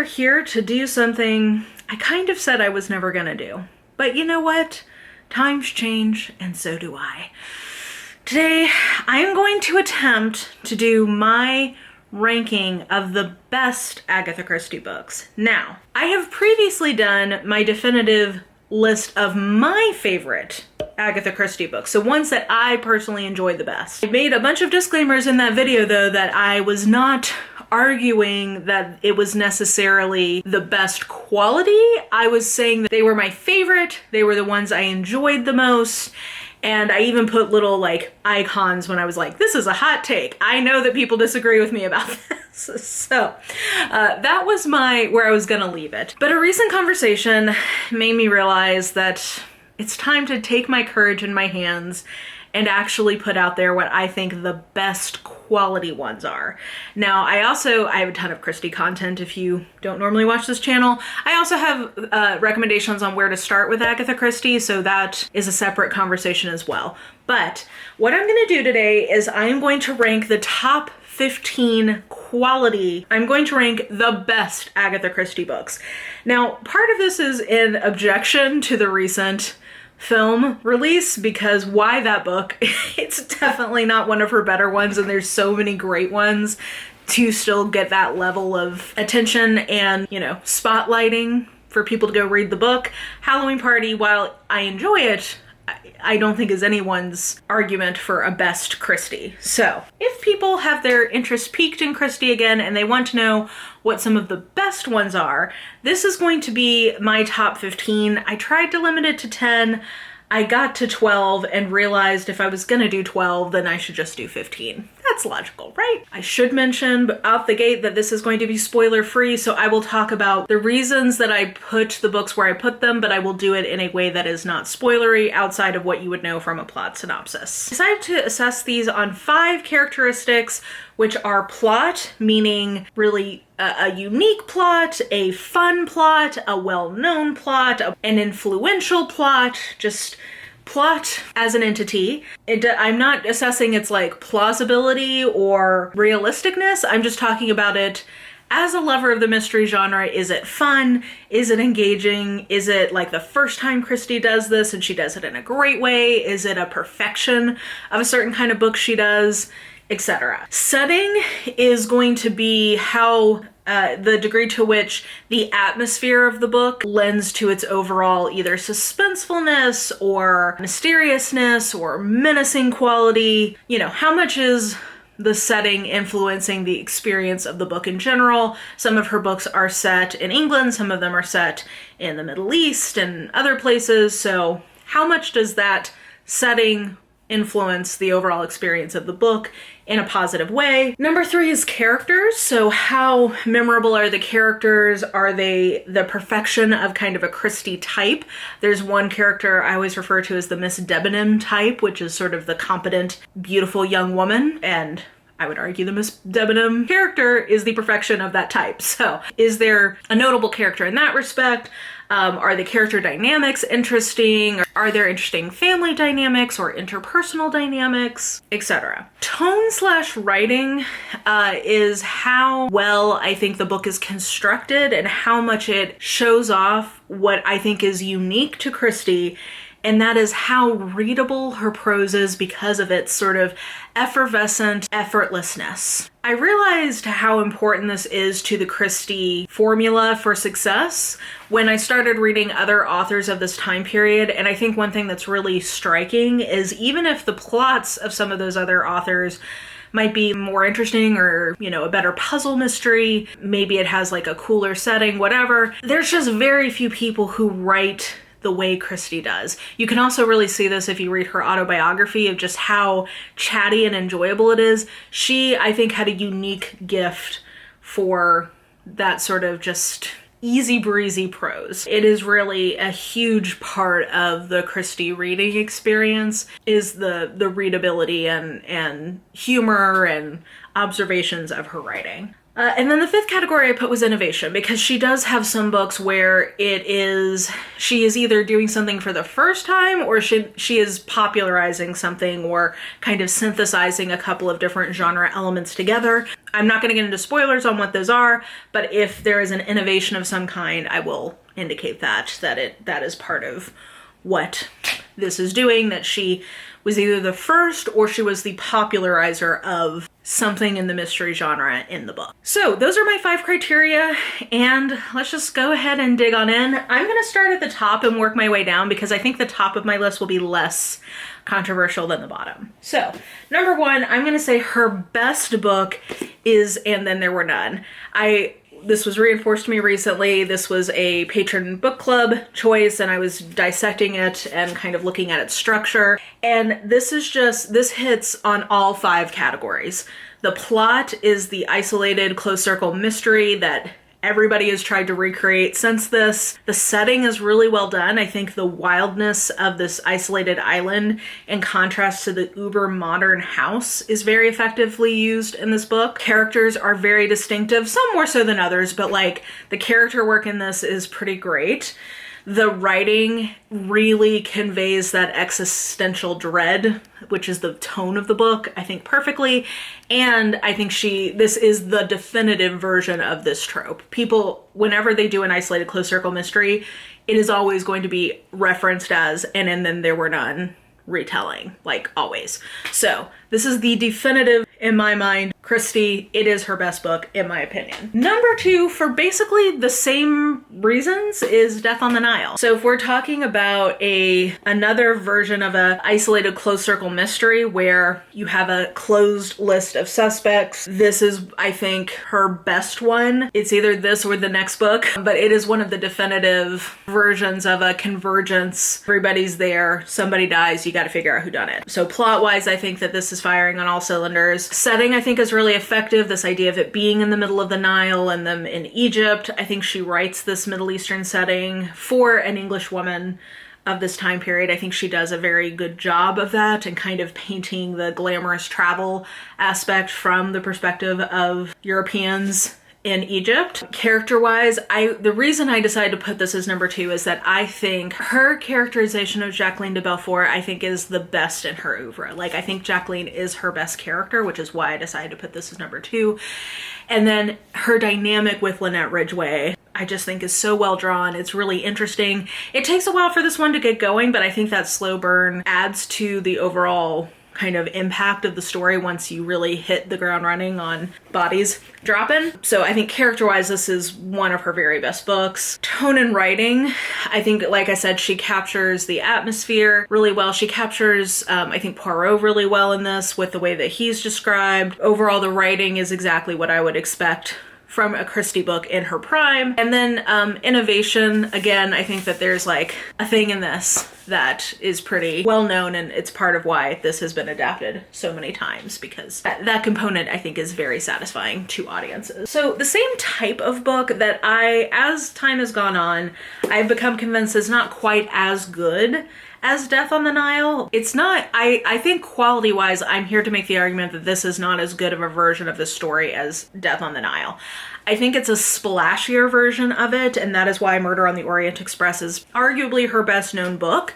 are here to do something I kind of said I was never gonna do. But you know what? Times change, and so do I. Today, I am going to attempt to do my ranking of the best Agatha Christie books. Now, I have previously done my definitive list of my favorite Agatha Christie books, so ones that I personally enjoy the best. I made a bunch of disclaimers in that video, though, that I was not arguing that it was necessarily the best quality. I was saying that they were my favorite, they were the ones I enjoyed the most, and I even put little like icons when I was like, this is a hot take. I know that people disagree with me about this. So that was where I was gonna leave it. But a recent conversation made me realize that it's time to take my courage in my hands and actually put out there what I think the best quality ones are. Now, I have a ton of Christie content if you don't normally watch this channel. I also have recommendations on where to start with Agatha Christie, so that is a separate conversation as well. But what I'm gonna do today is I'm going to rank the top 15 quality. I'm going to rank the best Agatha Christie books. Now, part of this is in objection to the recent film release, because why that book? It's definitely not one of her better ones, and there's so many great ones to still get that level of attention and, you know, spotlighting for people to go read the book. Halloween Party, while I enjoy it, I don't think is anyone's argument for a best Christie. So if people have their interest piqued in Christie again and they want to know what some of the best ones are, this is going to be my top 15. I tried to limit it to 10. I got to 12 and realized if I was gonna do 12, then I should just do 15. That's logical, right? I should mention out the gate that this is going to be spoiler free, so I will talk about the reasons that I put the books where I put them, but I will do it in a way that is not spoilery outside of what you would know from a plot synopsis. I decided to assess these on 5 characteristics, which are plot, meaning really a unique plot, a fun plot, a well-known plot, an influential plot, just plot as an entity. I'm not assessing its like plausibility or realisticness. I'm just talking about it as a lover of the mystery genre. Is it fun? Is it engaging? Is it like the first time Christie does this and she does it in a great way? Is it a perfection of a certain kind of book she does? Etc. Setting is going to be how the degree to which the atmosphere of the book lends to its overall either suspensefulness or mysteriousness or menacing quality. You know, how much is the setting influencing the experience of the book in general? Some of her books are set in England, some of them are set in the Middle East and other places, so how much does that setting influence the overall experience of the book in a positive way? Number 3 is characters. So how memorable are the characters? Are they the perfection of kind of a Christie type? There's one character I always refer to as the Miss Debenham type, which is sort of the competent, beautiful young woman, and I would argue the Miss Debenham character is the perfection of that type. So is there a notable character in that respect? Are the character dynamics interesting? Are there interesting family dynamics or interpersonal dynamics, etc.? Tone/writing is how well I think the book is constructed and how much it shows off what I think is unique to Christie, and that is how readable her prose is because of its sort of effervescent effortlessness. I realized how important this is to the Christie formula for success when I started reading other authors of this time period, and I think one thing that's really striking is even if the plots of some of those other authors might be more interesting or, you know, a better puzzle mystery, maybe it has like a cooler setting, whatever, there's just very few people who write the way Christie does. You can also really see this if you read her autobiography of just how chatty and enjoyable it is. She, I think, had a unique gift for that sort of just easy breezy prose. It is really a huge part of the Christie reading experience is the readability and humor and observations of her writing. And then the fifth category I put was innovation, because she does have some books where she is either doing something for the first time, or she is popularizing something, or kind of synthesizing a couple of different genre elements together. I'm not going to get into spoilers on what those are, but if there is an innovation of some kind, I will indicate that is part of what this is doing, that she was either the first or she was the popularizer of something in the mystery genre in the book. So those are my 5 criteria, and let's just go ahead and dig on in. I'm going to start at the top and work my way down, because I think the top of my list will be less controversial than the bottom. So number 1, I'm going to say her best book is And Then There Were None. This was reinforced to me recently. This was a patron book club choice, and I was dissecting it and kind of looking at its structure. And this hits on all 5 categories. The plot is the isolated closed circle mystery that everybody has tried to recreate since this. The setting is really well done. I think the wildness of this isolated island, in contrast to the uber modern house, is very effectively used in this book. Characters are very distinctive, some more so than others, but like the character work in this is pretty great. The writing really conveys that existential dread, which is the tone of the book, I think perfectly. And I think this is the definitive version of this trope. People, whenever they do an isolated closed circle mystery, it is always going to be referenced as And Then There Were None retelling, like always. So this is the definitive, in my mind, Christie. It is her best book, in my opinion. Number 2, for basically the same reasons, is Death on the Nile. So if we're talking about another version of a isolated closed circle mystery where you have a closed list of suspects, this is, I think, her best one. It's either this or the next book, but it is one of the definitive versions of a convergence. Everybody's there, somebody dies, you got to figure out who done it. So plot-wise, I think that this is firing on all cylinders. Setting, I think, is really effective. This idea of it being in the middle of the Nile and them in Egypt. I think she writes this Middle Eastern setting for an English woman of this time period. I think she does a very good job of that, and kind of painting the glamorous travel aspect from the perspective of Europeans in Egypt. Character-wise, the reason I decided to put this as number 2 is that I think her characterization of Jacqueline de Belfort, I think, is the best in her oeuvre. Like, I think Jacqueline is her best character, which is why I decided to put this as number 2. And then her dynamic with Lynette Ridgway, I just think is so well drawn. It's really interesting. It takes a while for this one to get going, but I think that slow burn adds to the overall kind of impact of the story once you really hit the ground running on bodies dropping. So I think character-wise, this is one of her very best books. Tone and writing, I think, like I said, she captures the atmosphere really well. She captures, I think, Poirot really well in this with the way that he's described. Overall, the writing is exactly what I would expect from a Christie book in her prime. And then innovation, again, I think that there's like a thing in this that is pretty well known, and it's part of why this has been adapted so many times, because that component, I think, is very satisfying to audiences. So the same type of book that as time has gone on, I've become convinced is not quite as good as Death on the Nile. It's not, I think quality-wise, I'm here to make the argument that this is not as good of a version of the story as Death on the Nile. I think it's a splashier version of it, and that is why Murder on the Orient Express is arguably her best known book.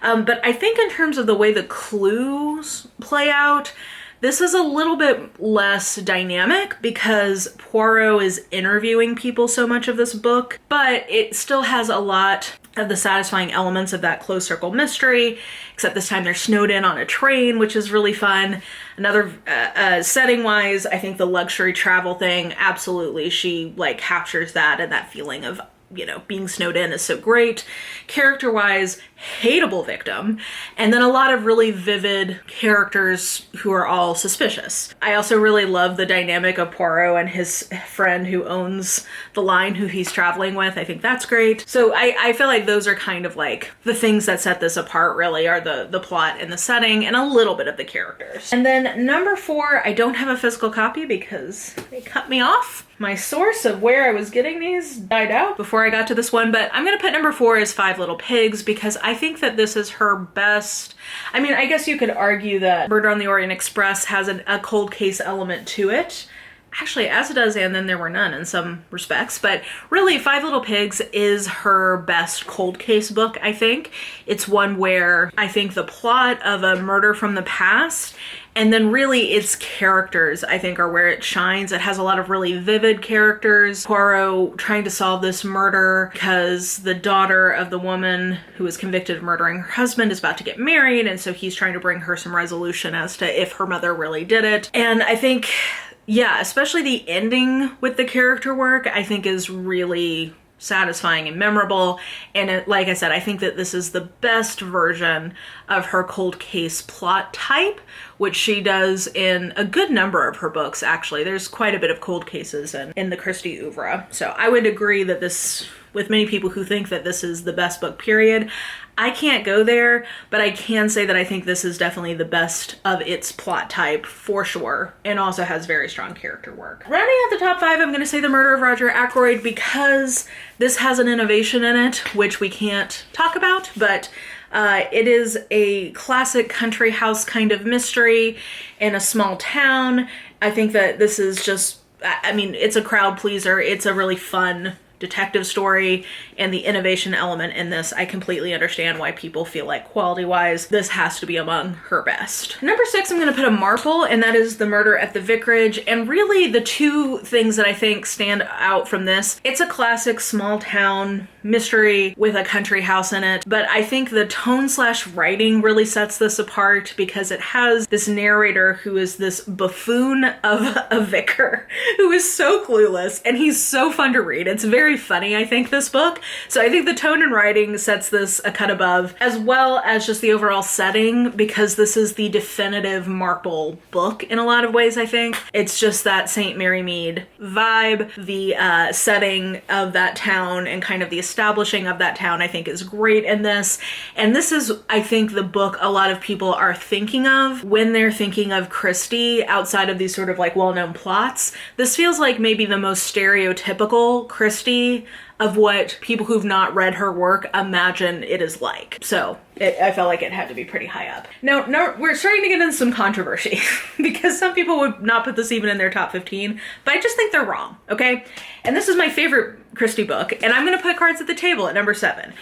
But I think in terms of the way the clues play out, this is a little bit less dynamic because Poirot is interviewing people so much of this book, but it still has a lot of the satisfying elements of that closed circle mystery, except this time they're snowed in on a train, which is really fun. Another setting-wise, I think the luxury travel thing, absolutely, she like captures that, and that feeling of, you know, being snowed in is so great. Character-wise, hateable victim, and then a lot of really vivid characters who are all suspicious. I also really love the dynamic of Poirot and his friend who owns the line who he's traveling with. I think that's great. So I feel like those are kind of like the things that set this apart, really, are the plot and the setting and a little bit of the characters. And then number 4, I don't have a physical copy because they cut me off. My source of where I was getting these died out before I got to this one, but I'm gonna put number 4 as Five Little Pigs because I think that this is her best. I mean, I guess you could argue that Murder on the Orient Express has a cold case element to it. Actually, As It Does and Then There Were None in some respects, but really Five Little Pigs is her best cold case book, I think. It's one where I think the plot of a murder from the past and then really its characters, I think, are where it shines. It has a lot of really vivid characters. Poirot trying to solve this murder because the daughter of the woman who was convicted of murdering her husband is about to get married, and so he's trying to bring her some resolution as to if her mother really did it. And I think, yeah, especially the ending with the character work, I think is really satisfying and memorable. And like I said, I think that this is the best version of her cold case plot type, which she does in a good number of her books, actually. There's quite a bit of cold cases in the Christie oeuvre. So I would agree that this, with many people who think that this is the best book, period. I can't go there, but I can say that I think this is definitely the best of its plot type for sure, and also has very strong character work. Rounding out the top 5, I'm going to say The Murder of Roger Ackroyd because this has an innovation in it, which we can't talk about, but it is a classic country house kind of mystery in a small town. I think that this is just, I mean, it's a crowd pleaser. It's a really fun detective story, and the innovation element in this, I completely understand why people feel like quality-wise, this has to be among her best. Number 6, I'm going to put a marple, and that is The Murder at the Vicarage. And really the two things that I think stand out from this, it's a classic small town mystery with a country house in it, but I think the tone/writing really sets this apart because it has this narrator who is this buffoon of a vicar who is so clueless, and he's so fun to read. It's very funny, I think, this book. So I think the tone and writing sets this a cut above, as well as just the overall setting, because this is the definitive Marple book in a lot of ways, I think. It's just that St. Mary Mead vibe, the setting of that town and kind of the establishing of that town, I think, is great in this. And this is, I think, the book a lot of people are thinking of when they're thinking of Christie outside of these sort of like well-known plots. This feels like maybe the most stereotypical Christie of what people who've not read her work imagine it is like. So I felt like it had to be pretty high up. Now, we're starting to get into some controversy because some people would not put this even in their top 15, but I just think they're wrong, okay? And this is my favorite Christie book, and I'm gonna put Cards at the Table at number 7.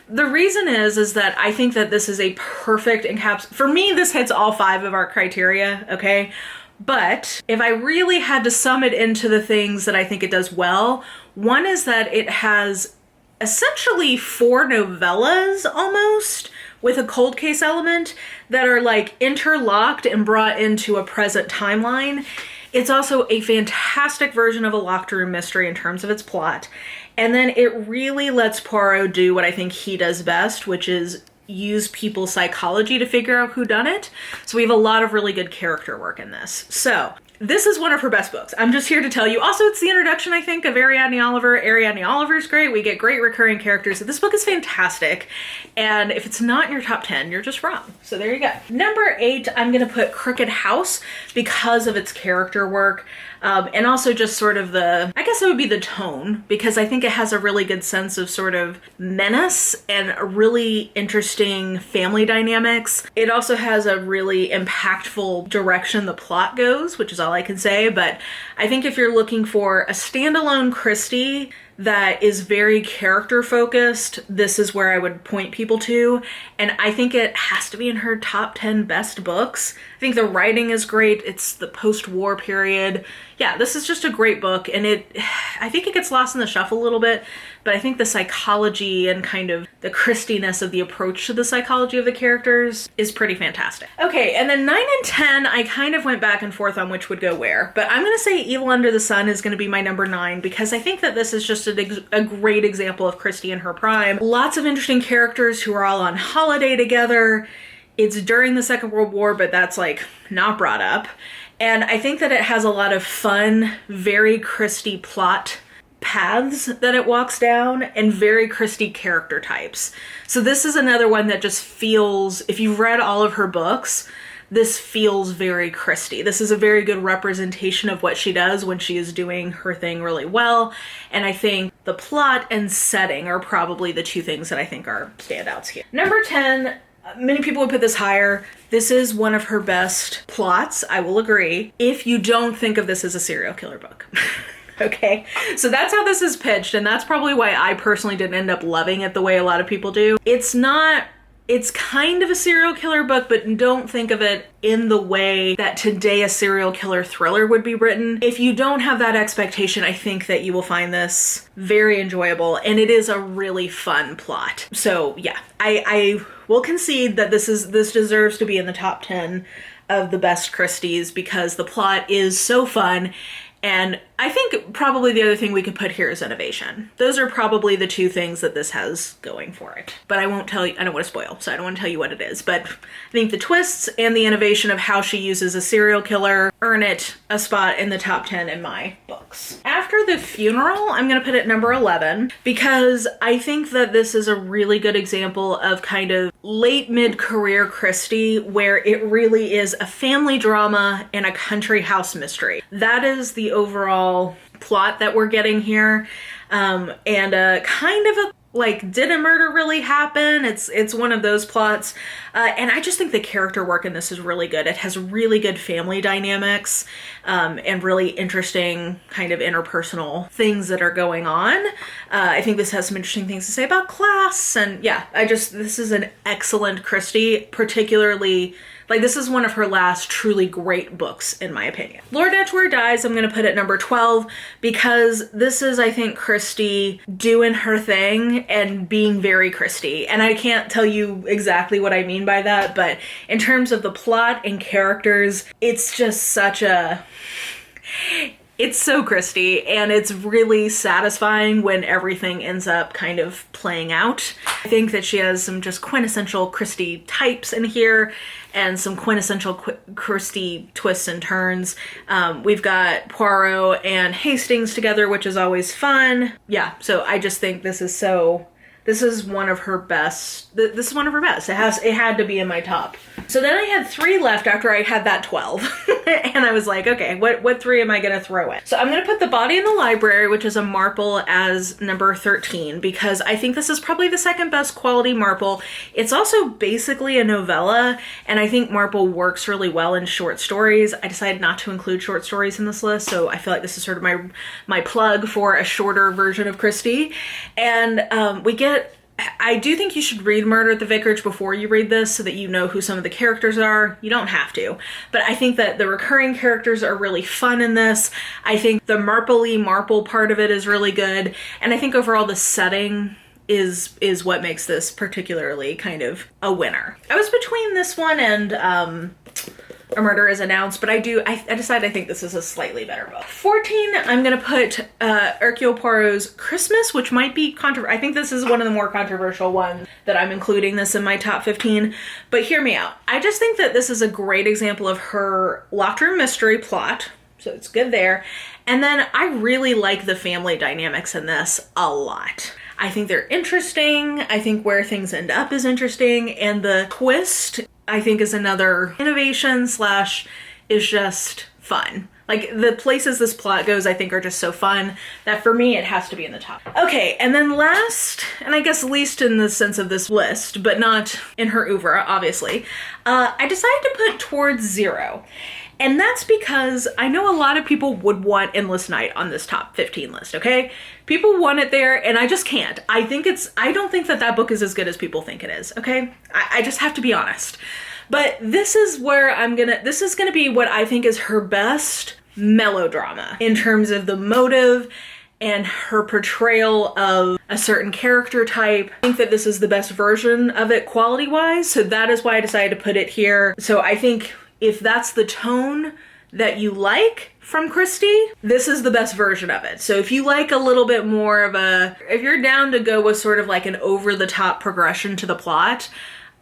The reason is that I think that this is a perfect for me, this hits all 5 of our criteria, okay? But if I really had to sum it into the things that I think it does well, one is that it has essentially 4 novellas almost with a cold case element that are like interlocked and brought into a present timeline. It's also a fantastic version of a locked room mystery in terms of its plot. And then it really lets Poirot do what I think he does best, which is use people's psychology to figure out who done it. So we have a lot of really good character work in this. So this is one of her best books. I'm just here to tell you. Also, it's the introduction, I think, of Ariadne Oliver. Ariadne Oliver's great. We get great recurring characters. This book is fantastic. And if it's not in your top 10, you're just wrong. So there you go. Number 8, I'm going to put Crooked House because of its character work. And also just sort of I guess it would be the tone, because I think it has a really good sense of sort of menace and a really interesting family dynamics. It also has a really impactful direction the plot goes, which is all I can say. But I think if you're looking for a standalone Christie that is very character focused, this is where I would point people to. And I think it has to be in her top 10 best books. I think the writing is great. It's the post-war period. Yeah, this is just a great book. And I think it gets lost in the shuffle a little bit, but I think the psychology and kind of the Christiness of the approach to the psychology of the characters is pretty fantastic. Okay, and then 9 and 10, I kind of went back and forth on which would go where, but I'm gonna say Evil Under the Sun is gonna be my number 9 because I think that this is just a great example of Christie in her prime. Lots of interesting characters who are all on holiday together. It's during the Second World War, but that's like not brought up. And I think that it has a lot of fun, very Christie plot paths that it walks down and very Christie character types. So this is another one that just feels, if you've read all of her books, this feels very Christie. This is a very good representation of what she does when she is doing her thing really well. And I think the plot and setting are probably the 2 things that I think are standouts here. Number 10, Many people would put this higher. This is one of her best plots, I will agree, if you don't think of this as a serial killer book. Okay, so that's how this is pitched, and that's probably why I personally didn't end up loving it the way a lot of people do. It's kind of a serial killer book, but don't think of it in the way that today a serial killer thriller would be written. If you don't have that expectation, I think that you will find this very enjoyable, and it is a really fun plot. So yeah, I will concede that this deserves to be in the top 10 of the best Christies because the plot is so fun. And I think probably the other thing we could put here is innovation. Those are probably the two things that this has going for it. But I won't tell you, I don't want to spoil, so I don't want to tell you what it is. But I think the twists and the innovation of how she uses a serial killer earn it a spot in the top 10 in my books. After the Funeral, I'm going to put it number 11 because I think that this is a really good example of kind of late mid-career Christie where it really is a family drama and a country house mystery. That is the overall plot that we're getting here, and kind of a like, did a murder really happen? It's one of those plots, and I just think the character work in this is really good. It has really good family dynamics, and really interesting kind of interpersonal things that are going on. I think this has some interesting things to say about class, and yeah, this is an excellent Christie, particularly. Like, this is one of her last truly great books, in my opinion. Lord Edgeworth Dies, I'm going to put at number 12 because this is, I think, Christie doing her thing and being very Christie. And I can't tell you exactly what I mean by that, but in terms of the plot and characters, it's just such a... It's so Christie, and it's really satisfying when everything ends up kind of playing out. I think that she has some just quintessential Christie types in here, and some quintessential Christie twists and turns. We've got Poirot and Hastings together, which is always fun. Yeah, so I just think this is one of her best. This is one of her best. It had to be in my top. So then I had 3 left after I had that 12. And I was like, okay, what 3 am I going to throw in? So I'm going to put The Body in the Library, which is a Marple, as number 13, because I think this is probably the second best quality Marple. It's also basically a novella, and I think Marple works really well in short stories. I decided not to include short stories in this list, so I feel like this is sort of my plug for a shorter version of Christie. And I do think you should read Murder at the Vicarage before you read this so that you know who some of the characters are. You don't have to. But I think that the recurring characters are really fun in this. I think the Marple part of it is really good. And I think overall the setting is what makes this particularly kind of a winner. I was between this one and A Murder is Announced, but I decided I think this is a slightly better book. 14, I'm gonna put Hercule Poirot's Christmas, which might be I think this is one of the more controversial ones that I'm including this in my top 15, but hear me out. I just think that this is a great example of her locked room mystery plot, so it's good there. And then I really like the family dynamics in this a lot. I think they're interesting. I think where things end up is interesting, and the twist I think is another innovation / is just fun. Like, the places this plot goes, I think, are just so fun that for me, it has to be in the top. Okay, and then last, and I guess least in the sense of this list, but not in her oeuvre, obviously, I decided to put Towards Zero. And that's because I know a lot of people would want Endless Night on this top 15 list, okay? People want it there, and I just can't. I don't think that book is as good as people think it is, okay? I just have to be honest. But this is where this is gonna be what I think is her best melodrama in terms of the motive and her portrayal of a certain character type. I think that this is the best version of it quality-wise, so that is why I decided to put it here. So I think if that's the tone that you like from Christie, this is the best version of it. So if you like a little bit more of if you're down to go with sort of like an over-the-top progression to the plot,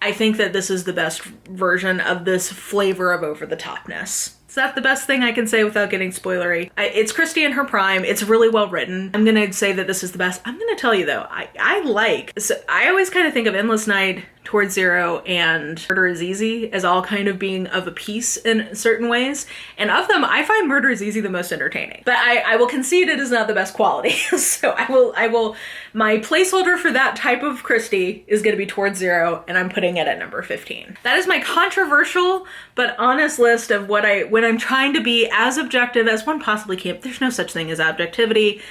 I think that this is the best version of this flavor of over-the-topness. Is that the best thing I can say without getting spoilery? It's Christie in her prime. It's really well written. I'm gonna say that this is the best. I'm gonna tell you though, I always kind of think of Endless Night Towards Zero and Murder is Easy as all kind of being of a piece in certain ways. And of them, I find Murder is Easy the most entertaining. But I will concede it is not the best quality. So my placeholder for that type of Christie is gonna be Towards Zero, and I'm putting it at number 15. That is my controversial but honest list of when I'm trying to be as objective as one possibly can. There's no such thing as objectivity,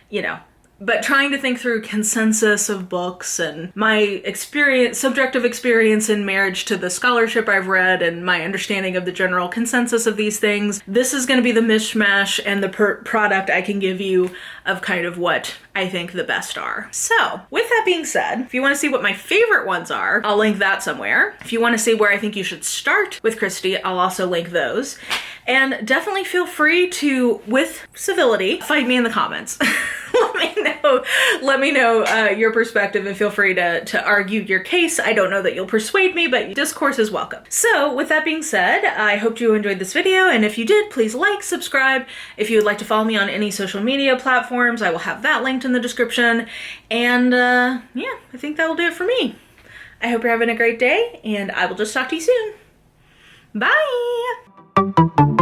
you know. But trying to think through consensus of books and my experience, subjective experience in marriage to the scholarship I've read and my understanding of the general consensus of these things, this is going to be the mishmash and the product I can give you of kind of what I think the best are. So with that being said, if you want to see what my favorite ones are, I'll link that somewhere. If you want to see where I think you should start with Christie, I'll also link those. And definitely feel free to, with civility, fight me in the comments. Let me know your perspective, and feel free to argue your case. I don't know that you'll persuade me, but discourse is welcome. So with that being said, I hope you enjoyed this video, and if you did, please like, subscribe. If you would like to follow me on any social media platforms, I will have that linked in the description. And yeah, I think that will do it for me. I hope you're having a great day, and I will just talk to you soon. Bye!